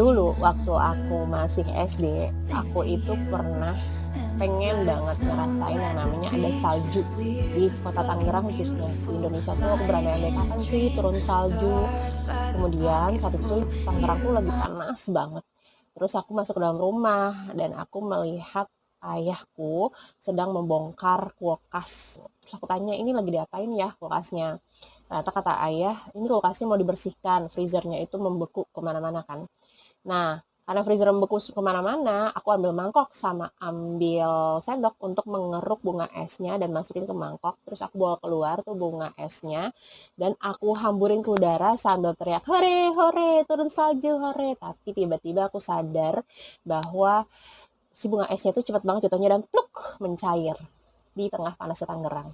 Dulu waktu aku masih SD, aku itu pernah pengen banget ngerasain yang namanya ada salju di kota Tangerang khususnya. Di Indonesia tuh aku berandai-andai kapan sih turun salju. Kemudian saat itu tuh Tangerang tuh lagi panas banget. Terus aku masuk ke dalam rumah dan aku melihat ayahku sedang membongkar kulkas. Terus aku tanya, ini lagi diapain ya kulkasnya? Ternyata kata ayah, ini kulkasnya mau dibersihkan, freezernya itu membeku kemana-mana kan. Nah, karena freezer membeku kemana-mana, aku ambil mangkok sama ambil sendok untuk mengeruk bunga esnya dan masukin ke mangkok. Terus aku bawa keluar tuh bunga esnya dan aku hamburin ke udara sambil teriak, hore, hore, turun salju, hore. Tapi tiba-tiba aku sadar bahwa si bunga esnya itu cepat banget jatuhnya dan pluk mencair di tengah panasnya Tangerang.